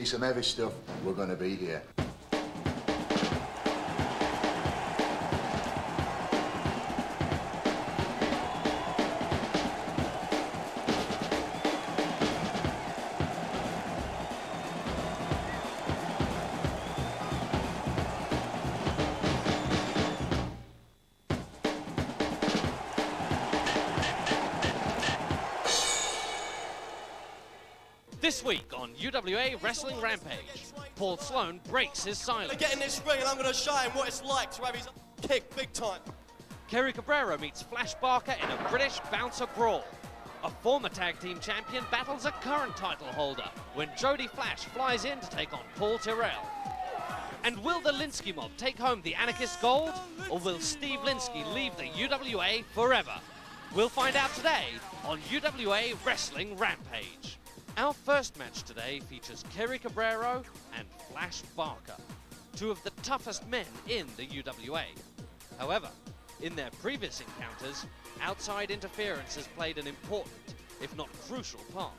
Some heavy stuff, we're going to be here. This week on UWA Wrestling Rampage, Paul Sloan breaks his silence. I get in this ring and I'm going to show him what it's like to have his kick big time. Kerry Cabrera meets Flash Barker in a British bouncer brawl. A former tag team champion battles a current title holder when Jody Flash flies in to take on Paul Tyrrell. And will the Linsky mob take home the Anarchist gold, or will Steve Linsky leave the UWA forever? We'll find out today on UWA Wrestling Rampage. Our first match today features Kerry Cabrera and Flash Barker, two of the toughest men in the UWA. However, in their previous encounters, outside interference has played an important, if not crucial, part.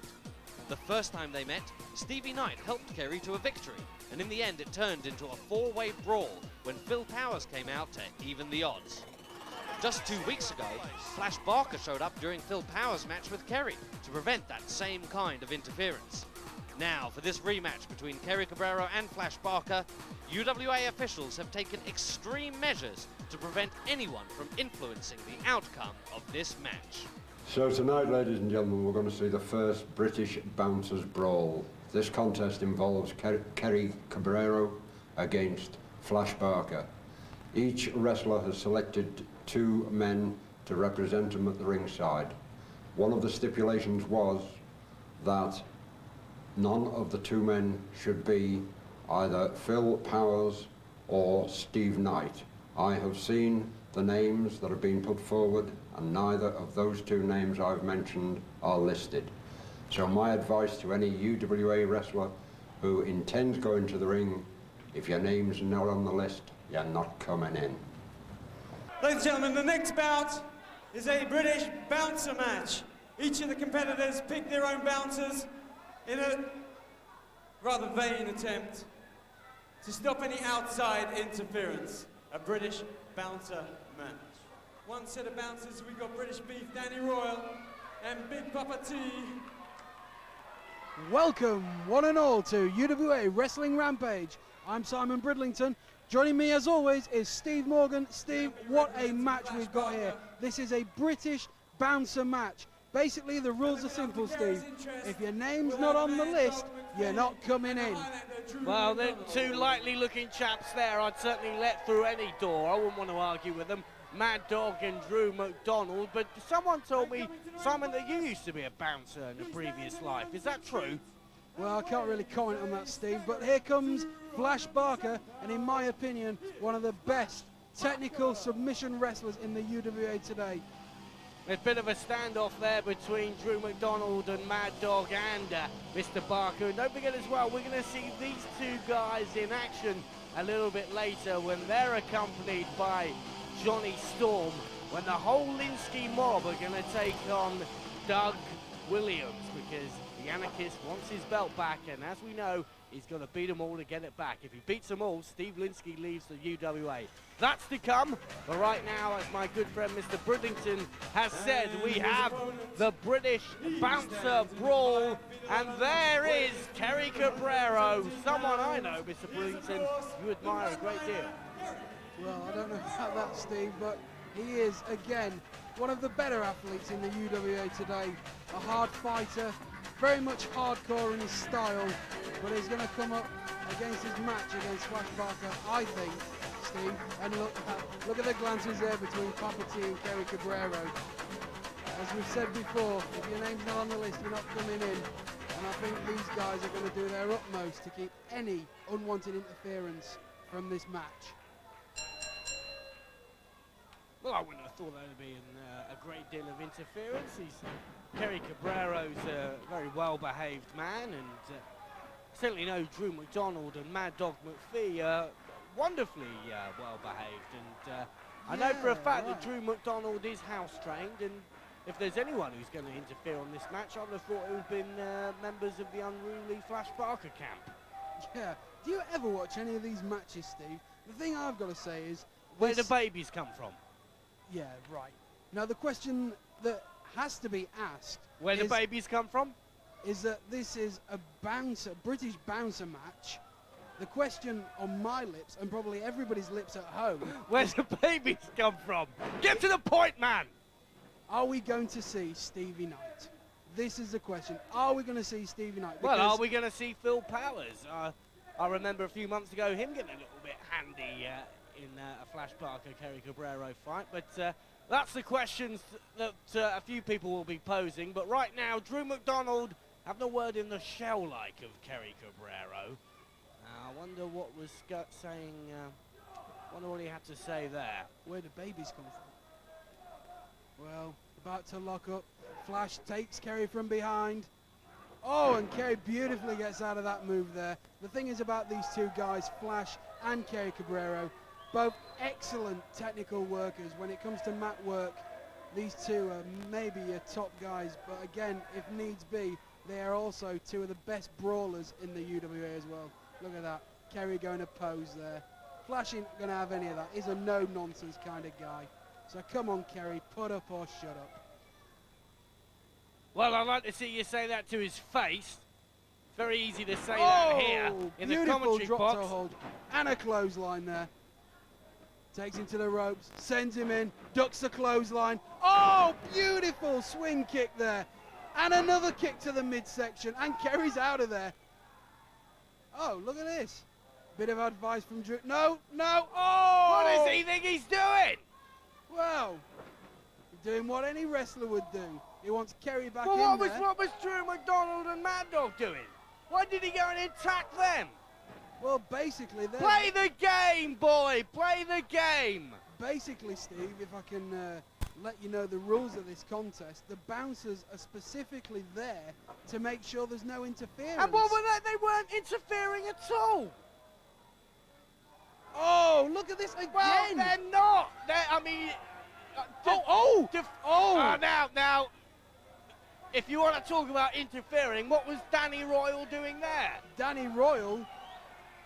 The first time they met, Stevie Knight helped Kerry to a victory, and in the end it turned into a four-way brawl when Phil Powers came out to even the odds. Just 2 weeks ago, Flash Barker showed up during Phil Powers' match with Kerry to prevent that same kind of interference. Now, for this rematch between Kerry Cabrera and Flash Barker, UWA officials have taken extreme measures to prevent anyone from influencing the outcome of this match. So tonight, ladies and gentlemen, we're going to see the first British Bouncers Brawl. This contest involves Kerry Cabrera against Flash Barker. Each wrestler has selected 2 men to represent him at the ringside. One of the stipulations was that none of the 2 men should be either Phil Powers or Steve Knight. I have seen the names that have been put forward, and neither of those 2 names I've mentioned are listed. So my advice to any UWA wrestler who intends going to the ring, if your name's not on the list, you're not coming in. Ladies and gentlemen, the next bout is a British bouncer match. Each of the competitors pick their own bouncers in a rather vain attempt to stop any outside interference. A British bouncer match. One set of bouncers, we've got British Beef, Danny Royal, and Big Papa T. Welcome, one and all, to UWA Wrestling Rampage. I'm Simon Bridlington. Joining me, as always, is Steve Morgan. Steve, what a match we've got here. This is a British bouncer match. Basically, the rules are simple, Steve. If your name's not on the list, you're not coming in. Well, they're 2 likely-looking chaps there. I'd certainly let through any door. I wouldn't want to argue with them. Mad Dog and Drew McDonald. But someone told me, Simon, that you used to be a bouncer in a previous life. Is that true? Well, I can't really comment on that, Steve, but here comes Flash Barker, and in my opinion, one of the best technical submission wrestlers in the UWA today. There's a bit of a standoff there between Drew McDonald and Mad Dog and Mr. Barker. And don't forget as well, we're going to see these 2 guys in action a little bit later when they're accompanied by Johnny Storm, when the whole Linsky mob are going to take on Doug Williams, because the Anarchist wants his belt back, and as we know, he's going to beat them all to get it back. If he beats them all, Steve Linsky leaves the UWA. That's to come, but right now, as my good friend Mr. Bridlington has said, we have the British Bouncer Brawl, and there is Kerry Cabrera, someone I know, Mr. Bridlington, you admire a great deal. Well, I don't know about that, Steve, but he is, again, one of the better athletes in the UWA today. A hard fighter, very much hardcore in his style, but he's going to come up against his match against Flash Barker, I think, Steve. And look at the glances there between Papa T and Kerry Cabrera. As we've said before, if your name's not on the list, you're not coming in. And I think these guys are going to do their utmost to keep any unwanted interference from this match. Well, I wouldn't have thought there would be a great deal of interference. Kerry Cabrera's a very well-behaved man, and certainly know Drew McDonald and Mad Dog McPhee are wonderfully well-behaved. And I know for a fact that Drew McDonald is house-trained, and if there's anyone who's going to interfere on this match, I would have thought it would have been members of the unruly Flash Barker camp. Yeah. Do you ever watch any of these matches, Steve? The thing I've got to say is... Where this- the babies come from? Yeah, right. Now, the question that has to be asked Where the is, babies come from? is that this is a British bouncer match. The question on my lips, and probably everybody's lips at home, Where the babies come from? Get to the point, man! are we going to see Stevie Knight? This is the question. Are we going to see Stevie Knight? Well, Because are we going to see Phil Powers? I remember a few months ago him getting a little bit handy in a Flash Barker-Kerry Cabrero fight, but that's the questions that a few people will be posing. But right now, Drew McDonald having a word in the shell like of Kerry Cabrero. I wonder what was Scott saying, wonder what he had to say there. Where do babies come from? Well, about to lock up. Flash takes Kerry from behind. Oh, and Kerry beautifully gets out of that move there. The thing is about these two guys, Flash and Kerry Cabrero, both excellent technical workers. When it comes to mat work, these two are maybe your top guys, but again, if needs be, they are also two of the best brawlers in the UWA as well. Look at that, Kerry going to pose there. Flash ain't going to have any of that. He's a no-nonsense kind of guy. So come on, Kerry, put up or shut up. Well, I'd like to see you say that to his face. Very easy to say that here in the commentary drop box. toe hold and a clothesline there. Takes him to the ropes, sends him in, ducks the clothesline. Oh, beautiful swing kick there. And another kick to the midsection, and Kerry's out of there. Oh, look at this. Bit of advice from Drew. No, no, oh! What does he think he's doing? Well, doing what any wrestler would do. He wants Kerry back Well, in there. what was Drew McDonald and Mad Dog doing? Why did he go and attack them? Well, basically, they're... Play the game, boy! Play the game! Basically, Steve, if I can let you know the rules of this contest, the bouncers are specifically there to make sure there's no interference. And what were they? They weren't interfering at all. Oh, look at this again! Well, they're not. I mean... Now, if you want to talk about interfering, what was Danny Royal doing there? Danny Royal...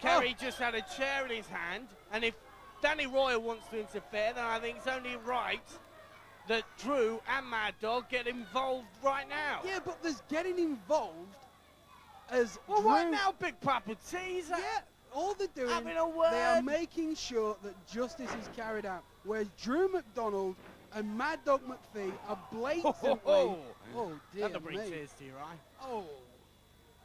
Kerry just had a chair in his hand, and if Danny Royal wants to interfere, then I think it's only right that Drew and Mad Dog get involved right now. Yeah, but there's getting involved as Well, Drew... right now, Big Papa T's Yeah, all they're doing, having a word. they are making sure that justice is carried out. Whereas Drew McDonald and Mad Dog McPhee are blatantly... Oh, dear That'll bring me. tears to your eye. Oh,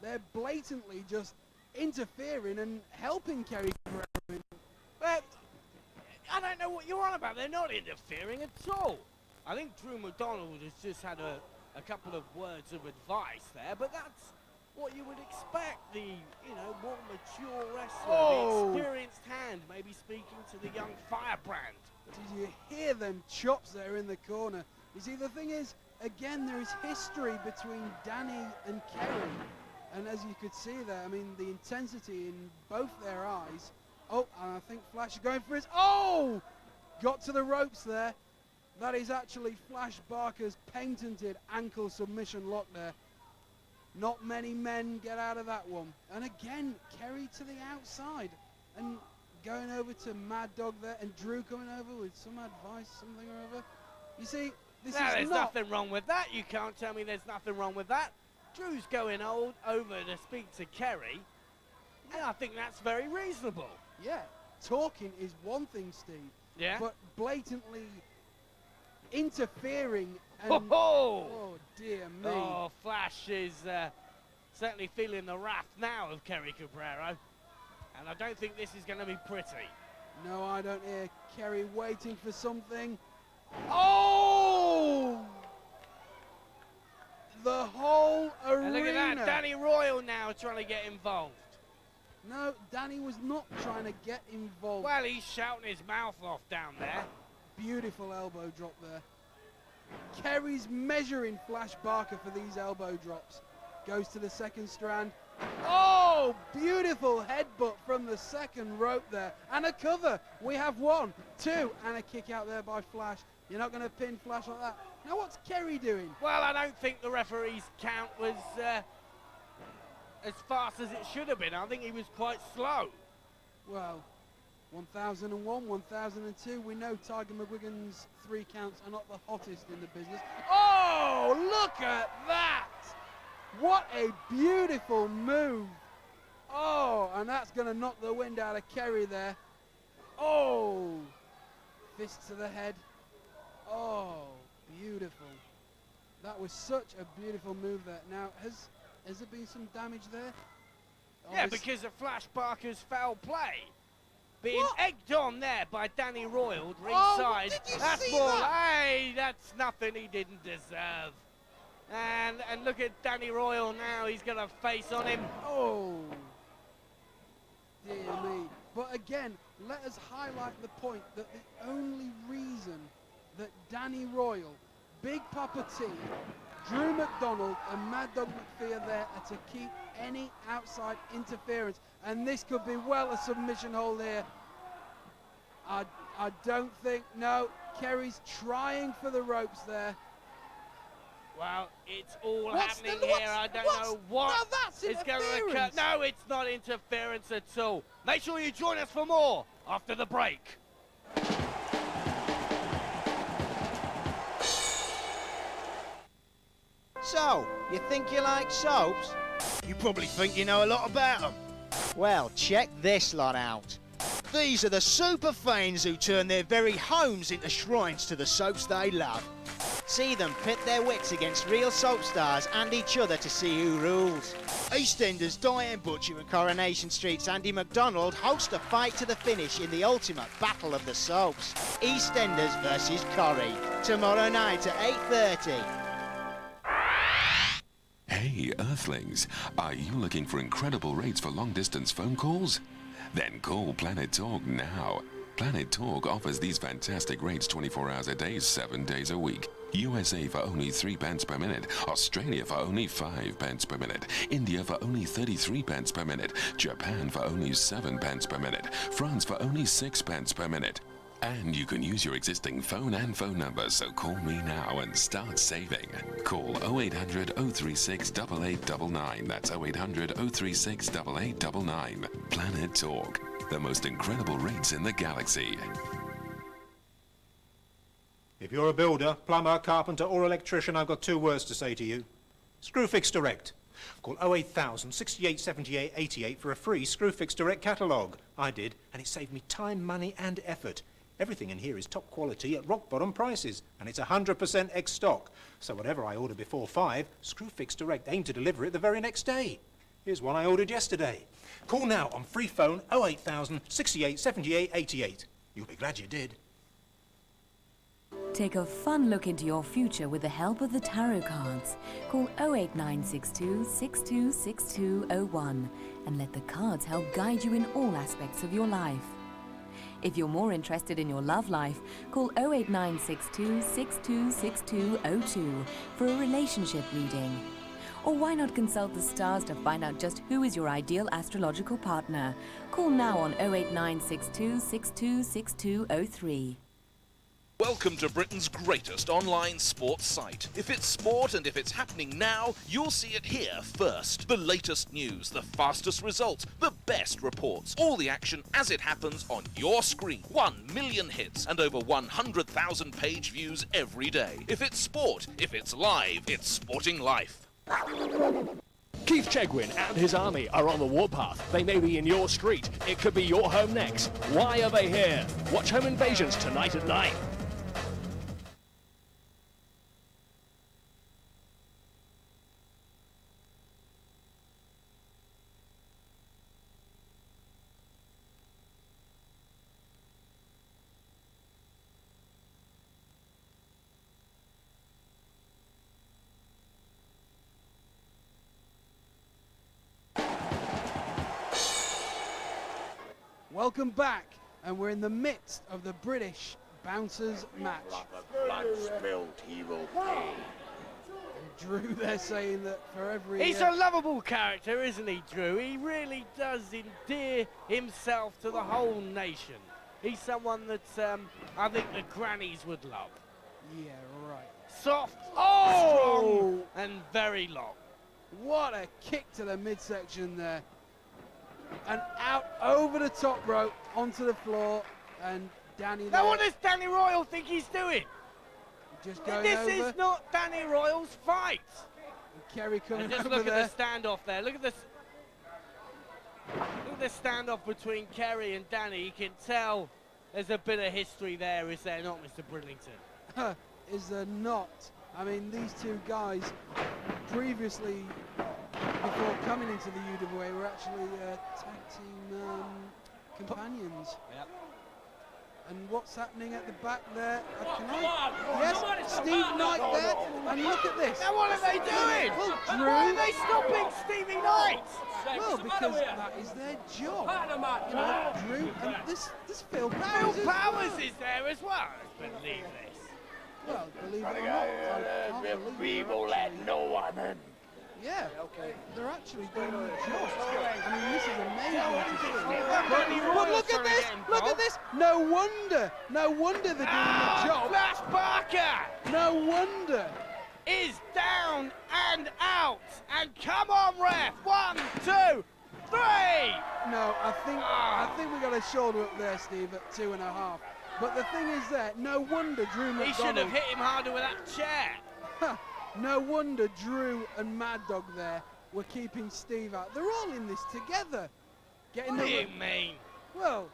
they're blatantly just interfering and helping Kerry Cabrero. But I don't know what you're on about. They're not interfering at all. I think Drew McDonald has just had a couple of words of advice there, but that's what you would expect. The more mature wrestler, the experienced hand, maybe speaking to the young firebrand. Did you hear them chops there in the corner? You see, the thing is, again, there is history between Danny and Kerry. And as you could see there, I mean, the intensity in both their eyes. Oh, and I think Flash is going for his... Oh! Got to the ropes there. That is actually Flash Barker's patented ankle submission lock there. Not many men get out of that one. And again, Kerry to the outside. And going over to Mad Dog there, and Drew coming over with some advice, something or other. You see, this Now, is there's not... nothing wrong with that. You can't tell me there's nothing wrong with that. Drew's going over to speak to Kerry, and I think that's very reasonable. Yeah, talking is one thing, Steve. Yeah? But blatantly interfering and... Oh, Oh, dear me. oh, Flash is certainly feeling the wrath now of Kerry Cabrero, and I don't think this is going to be pretty. No, I don't hear Kerry waiting for something. Oh! The whole arena. And look at that, Danny Royal now trying to get involved. No, Danny was not trying to get involved. Well, he's shouting his mouth off down there. Beautiful elbow drop there. Kerry's measuring Flash Barker for these elbow drops. Goes to the second strand. Oh, beautiful headbutt from the second rope there. And a cover. We have 1, 2, and a kick out there by Flash. You're not going to pin Flash like that. Now what's Kerry doing? Well, I don't think the referee's count was as fast as it should have been. I think he was quite slow. Well, 1001, 1002, we know Tiger McGuigan's 3 counts are not the hottest in the business. Oh, look at that! What a beautiful move. Oh, and that's going to knock the wind out of Kerry there. Oh, fist to the head. Oh, beautiful. That was such a beautiful move there. Now, has there been some damage there? Yeah, because of Flash Barker's foul play. Being What? egged on there by Danny Royal ringside. Oh, did you That's see more, that? hey, that's nothing he didn't deserve. And look at Danny Royal now, he's got a face on him. Oh, dear me. But again, let us highlight the point that the only reason that Danny Royal, Big Papa T, Drew McDonald and Mad Dog McPhee are there are to keep any outside interference. And this could be well a submission hold here. I don't think, no, Kerry's trying for the ropes there. Well, it's all What's happening the- here. what's- I don't what's- know what now that's is going to occur. interference. No, it's not interference at all. Make sure you join us for more after the break. So, you think you like soaps? You probably think you know a lot about them. Well, check this lot out. These are the super fans who turn their very homes into shrines to the soaps they love. See them pit their wits against real soap stars and each other to see who rules. EastEnders Diane Butcher and Coronation Street's Andy McDonald host a fight to the finish in the ultimate battle of the soaps. EastEnders versus Corrie. Tomorrow night at 8:30. Hey, Earthlings, are you looking for incredible rates for long-distance phone calls? Then call Planet Talk now. Planet Talk offers these fantastic rates 24 hours a day, 7 days a week. USA for only 3 pence per minute, Australia for only 5 pence per minute, India for only 33 pence per minute, Japan for only 7 pence per minute, France for only 6 pence per minute. And you can use your existing phone and phone number, so call me now and start saving. Call 0800 036 8899. That's 0800 036 8899. Planet Talk, the most incredible rates in the galaxy. If you're a builder, plumber, carpenter or electrician, I've got 2 words to say to you. Screwfix Direct. Call 08000 68 78 88 for a free Screwfix Direct catalogue. I did, and it saved me time, money and effort. Everything in here is top quality at rock-bottom prices, and it's 100% ex-stock. So whatever I order before 5, Screwfix Direct aim to deliver it the very next day. Here's one I ordered yesterday. Call now on free phone 08000 68 78 88. You'll be glad you did. Take a fun look into your future with the help of the tarot cards. Call 08962 626201 and let the cards help guide you in all aspects of your life. If you're more interested in your love life, call 08962 626202 for a relationship reading. Or why not consult the stars to find out just who is your ideal astrological partner? Call now on 08962 626203. Welcome to Britain's greatest online sports site. If it's sport and if it's happening now, you'll see it here first. The latest news, the fastest results, the best reports, all the action as it happens on your screen. 1 million hits and over 100,000 page views every day. If it's sport, if it's live, it's Sporting Life. Keith Chegwin and his army are on the warpath. They may be in your street. It could be your home next. Why are they here? Watch Home Invasions tonight at 9. Welcome back, and we're in the midst of the British Bouncers match. Blood-spilled, he will pay. Drew, they're saying that for every... He's a lovable character, isn't he, Drew? He really does endear himself to the whole nation. He's someone that I think the grannies would love. Yeah, right. Soft, strong, and very long. What a kick to the midsection there. And out over the top rope onto the floor. And Danny there. Now what does Danny Royal think he's doing? Just going This over. is not Danny Royal's fight. And Kerry coming And just over look there. at the standoff there. Look at this. Look at the standoff between Kerry and Danny. You can tell there's a bit of history there, is there not, Mr. Bridlington? Is there not? I mean, these two guys previously, before coming into the UWA, were actually tag team companions. Yep. And what's happening at the back there? Yes, Steve Knight there. And look at this. Now what are they doing? Well, Drew. Why are they stopping Stevie Knight? Well, because that is their job. You know, Drew, and this Phil Powers. Phil Powers is there as well. Believe this. Well, believe it or not, I can't believe people let no one in. Yeah, they're actually doing their job. I mean, this is amazing to see. But look at this! Look at this! No wonder they're doing their job. Flash Barker! No wonder. Is down and out. And come on, ref. 1, 2, 3. No, I think we got a shoulder up there, Steve, at 2.5. But the thing is that no wonder Drew McDonald. He should have hit him harder with that chair. No wonder Drew and Mad Dog there were keeping Steve out. They're all in this together. What do you mean? Well,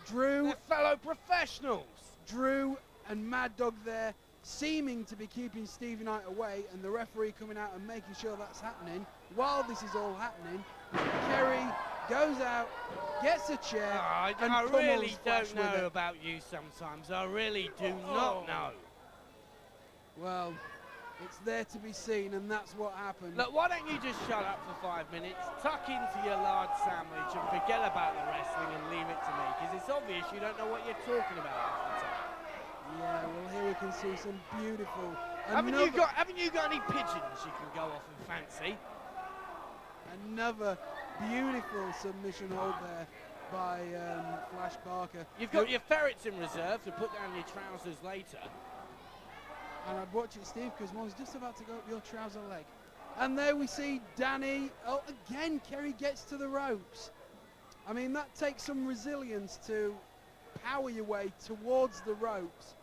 Drew... They're fellow professionals. Drew and Mad Dog there seeming to be keeping Stevie Knight away, and the referee coming out and making sure that's happening. While this is all happening, Kerry goes out, gets a chair, and I really Flash don't know with it. about you sometimes. I really do not know. Well, it's there to be seen, and that's what happened. Look, why don't you just shut up for 5 minutes, tuck into your large sandwich and forget about the wrestling and leave it to me, because it's obvious you don't know what you're talking about half the time. Yeah, well, here we can see some beautiful... Haven't you got any pigeons you can go off and fancy? Another beautiful submission hold there by Flash Barker. You've got your ferrets in reserve to put down your trousers later. And I'd watch it, Steve, because one's just about to go up your trouser leg. And there we see Danny. Oh, again, Kerry gets to the ropes. I mean, that takes some resilience to power your way towards the ropes.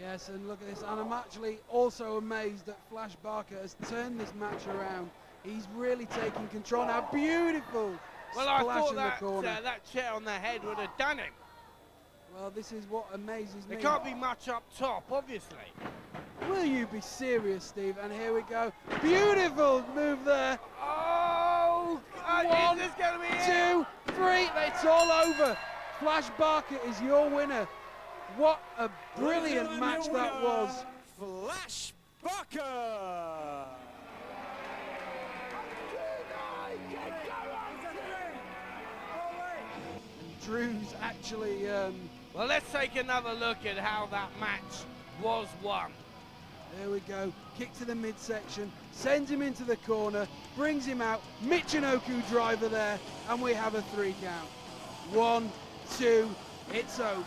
Yes, and look at this. And I'm actually also amazed that Flash Barker has turned this match around. He's really taking control now. Beautiful Well, I splash thought in the corner. that chair on the head would have done him. Well, this is what amazes me. There can't be much up top, obviously. Will you be serious, Steve? And here we go. Beautiful move there. Oh, One, is this going to be it? 2, 3. It's all over. Flash Barker is your winner. What a brilliant match that was. Flash Barker. Drew's actually... Well, let's take another look at how that match was won. There we go. Kick to the midsection, sends him into the corner, brings him out. Michinoku driver there, and we have a 3 count. 1, 2, it's over.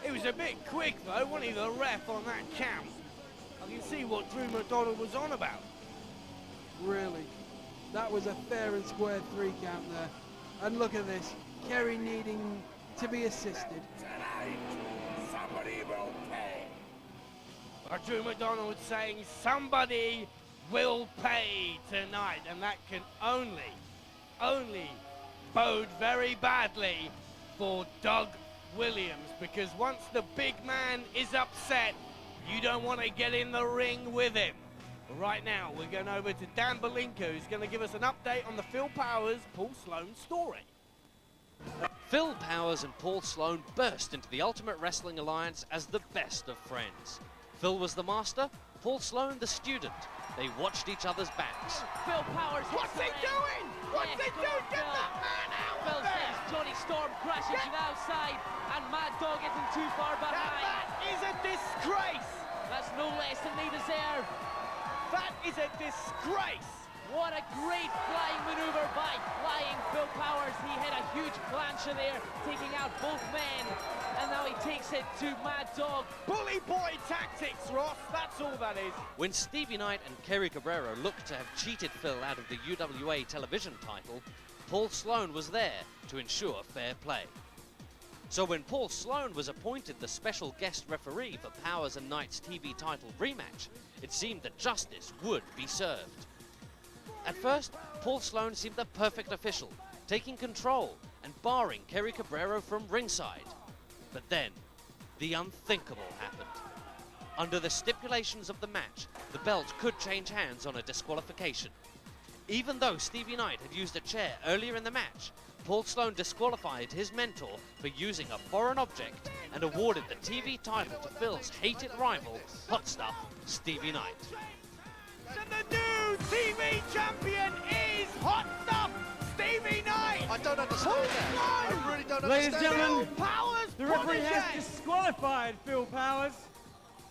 It was a bit quick, though, wasn't he, the ref on that count? I can see what Drew McDonald was on about. Really. That was a fair and square 3 count there. And look at this. Kerry needing to be assisted. Tonight, somebody will pay. Drew McDonald saying somebody will pay tonight, and that can only bode very badly for Doug Williams, because once the big man is upset, you don't want to get in the ring with him. Right now, we're going over to Dan Belinka, who's going to give us an update on the Phil Powers, Paul Sloan story. Phil Powers and Paul Sloan burst into the Ultimate Wrestling Alliance as the best of friends. Phil was the master, Paul Sloan the student. They watched each other's backs. Phil Powers. What's he doing? What's he doing? Get that man out Phil of there! says Johnny Storm crashing to the outside and Mad Dog isn't too far behind. That is a disgrace! That's no less than they deserve. That is a disgrace! What a great flying maneuver by Flying Phil Powers. He had a huge plancha there, taking out both men. And now he takes it to Mad Dog. Bully boy tactics, Ross. That's all that is. When Stevie Knight and Kerry Cabrera looked to have cheated Phil out of the UWA television title, Paul Sloan was there to ensure fair play. So when Paul Sloan was appointed the special guest referee for Powers and Knight's TV title rematch, it seemed that justice would be served. At first, Paul Sloan seemed the perfect official, taking control and barring Kerry Cabrera from ringside. But then, the unthinkable happened. Under the stipulations of the match, the belt could change hands on a disqualification. Even though Stevie Knight had used a chair earlier in the match, Paul Sloan disqualified his mentor for using a foreign object and awarded the TV title to Phil's hated rival, Hot Stuff, Stevie Knight. And the new TV champion is Hot Stuff, Stevie Knight. I don't understand that. I really don't Ladies and understand. gentlemen, Powers, the referee protege. has disqualified Phil Powers.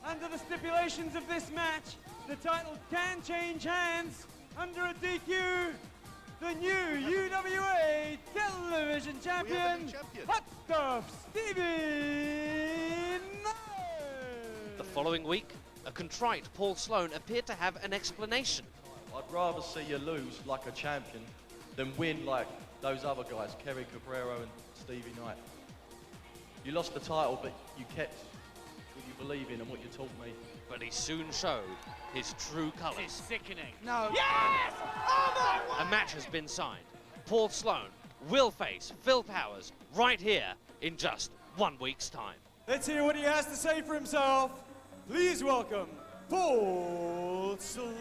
Under the stipulations of this match, the title can change hands under a DQ. The new UWA television champion, Hot Stuff, Stevie Knight. The following week, a contrite Paul Sloan appeared to have an explanation. I'd rather see you lose like a champion than win like those other guys, Kerry Cabrera and Stevie Knight. You lost the title, but you kept what you believe in and what you taught me. But he soon showed his true colours. It's sickening. No. Yes! Oh my word! A match has been signed. Paul Sloan will face Phil Powers right here in just 1 week's time. Let's hear what he has to say for himself. Please welcome Paul Sloan.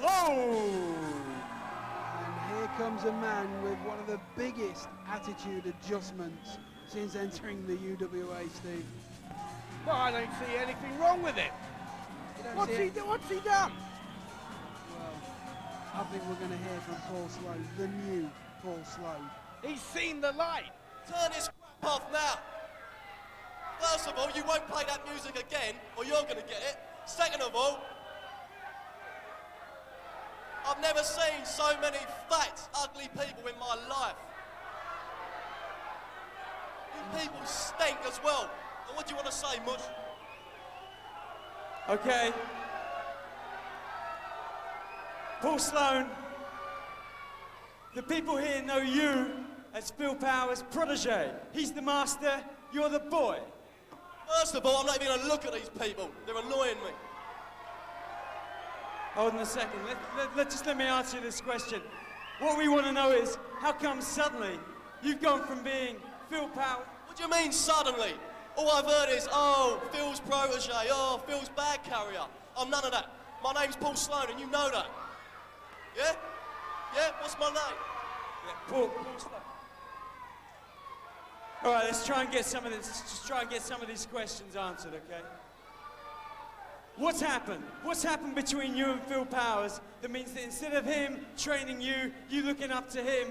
And here comes a man with one of the biggest attitude adjustments since entering the UWA, Steve. Well, I don't see anything wrong with it. What's he done? Well, I think we're going to hear from Paul Sloan, the new Paul Sloan. He's seen the light. Turn his crap off now. First of all, you won't play that music again, or you're going to get it. Second of all, I've never seen so many fat, ugly people in my life. You people stink as well. And what do you want to say, Mush? Okay. Paul Sloan, the people here know you as Phil Powers' protege. He's the master, you're the boy. First of all, I'm not even going to look at these people. They're annoying me. Hold on a second. Let me answer this question. What we want to know is, how come suddenly you've gone from being Phil Powers? What do you mean suddenly? All I've heard is, oh, Phil's protege, oh, Phil's bag carrier. I'm none of that. My name's Paul Sloan, and you know that. Yeah? Yeah? What's my name? Yeah, Paul Sloan. All right, let's try and get some of this. Just try and get some of these questions answered, okay? What's happened? What's happened between you and Phil Powers that means that instead of him training you, you looking up to him?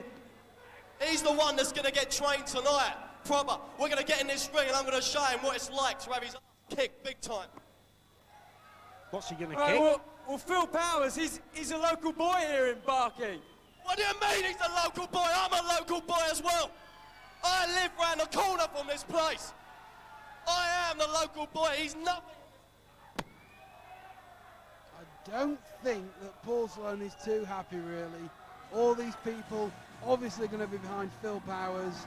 He's the one that's going to get trained tonight. Proper. We're going to get in this ring and I'm going to show him what it's like to have his kick big time. What's he going to Right, kick? well, Phil Powers, he's a local boy here in Barking. What do you mean he's a local boy? I'm a local boy as well. I live round the corner from this place. I am the local boy. He's nothing. I don't think that Paul Sloan is too happy, really. All these people obviously going to be behind Phil Powers.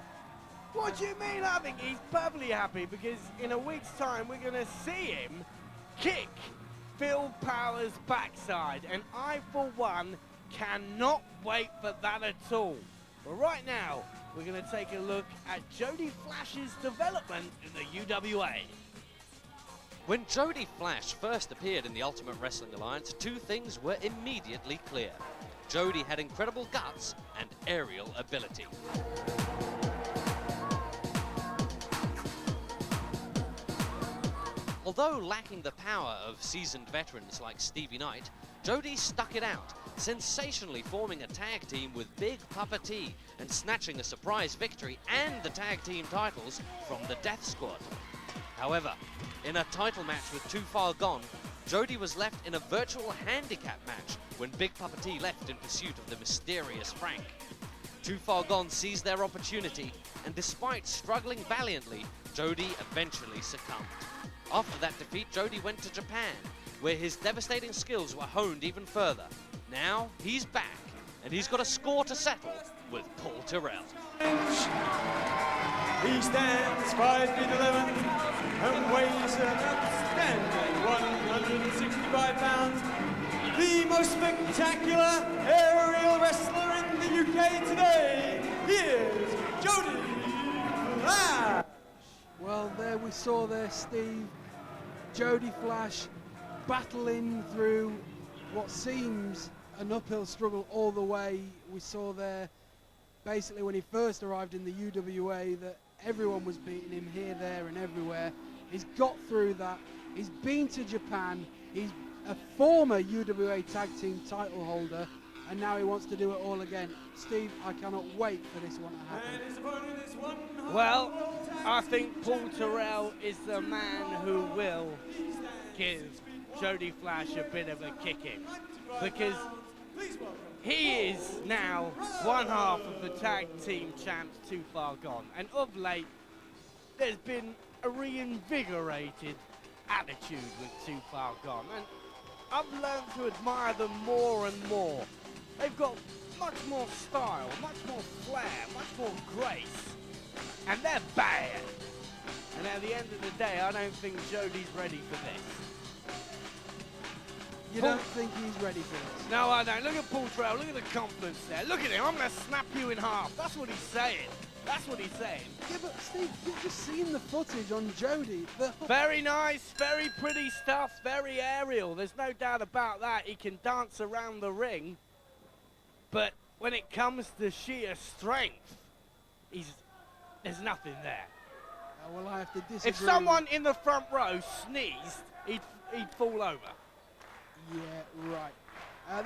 What do you mean? I think he's perfectly happy because in a week's time we're going to see him kick Phil Powers' backside, and I, for one, cannot wait for that at all. But right now, we're going to take a look at Jody Flash's development in the UWA. When Jody Flash first appeared in the Ultimate Wrestling Alliance, two things were immediately clear. Jody had incredible guts and aerial ability. Although lacking the power of seasoned veterans like Stevie Knight, Jody stuck it out, sensationally forming a tag team with Big Papa T and snatching a surprise victory and the tag team titles from the Death Squad. However, in a title match with Too Far Gone, Jody was left in a virtual handicap match when Big Papa T left in pursuit of the mysterious Frank. Too Far Gone seized their opportunity, and despite struggling valiantly, Jody eventually succumbed. After that defeat, Jody went to Japan, where his devastating skills were honed even further. Now, he's back, and he's got a score to settle with Paul Terrell. He stands 5 feet 11 and weighs an outstanding 165 pounds. The most spectacular aerial wrestler in the UK today, here's Jody Flash. Well, there we saw there, Steve, Jody Flash battling through what seems an uphill struggle all the way. We saw there, basically when he first arrived in the UWA, that everyone was beating him here, there and everywhere. He's got through that. He's been to Japan. He's a former UWA Tag Team title holder, and now he wants to do it all again. Steve, I cannot wait for this one to happen. Well, I think Paul Terrell is the man who will give Jody Flash a bit of a kicking, because he is now one half of the tag team champs Too Far Gone, and of late there's been a reinvigorated attitude with Too Far Gone, and I've learned to admire them more and more. They've got much more style, much more flair, much more grace, and they're bad. And at the end of the day, I don't think Jody's ready for this. You don't think he's ready for this? No, I don't. Look at Paul Terrell. Look at the confidence there. Look at him. I'm going to snap you in half. That's what he's saying. That's what he's saying. Yeah, but Steve, you've just seen the footage on Jody. Very nice, very pretty stuff, very aerial. There's no doubt about that. He can dance around the ring. But when it comes to sheer strength, there's nothing there. Well, I have to disagree. If someone in the front row sneezed, he'd fall over. Yeah, right.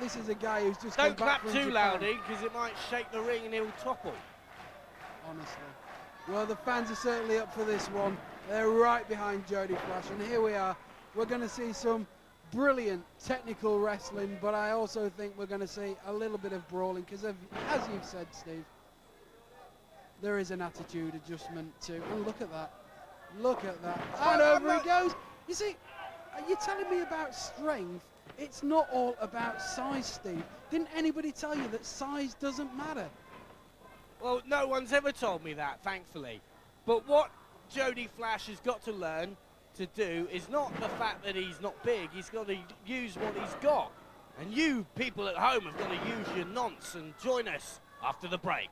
This is a guy who's just Don't come back clap from too Japan. loudly, because it might shake the ring and he'll topple. Honestly. Well, the fans are certainly up for this one. They're right behind Jody Flash, and here we are. We're going to see some brilliant technical wrestling, but I also think we're going to see a little bit of brawling, because as you've said, Steve, there is an attitude adjustment too. And look at that. Look at that. And over he goes. You see, you're telling me about strength. It's not all about size, Steve. Didn't anybody tell you that size doesn't matter? Well, no one's ever told me that, thankfully. But what Jody Flash has got to learn to do is not the fact that he's not big. He's got to use what he's got. And you people at home have got to use your nonce and join us after the break.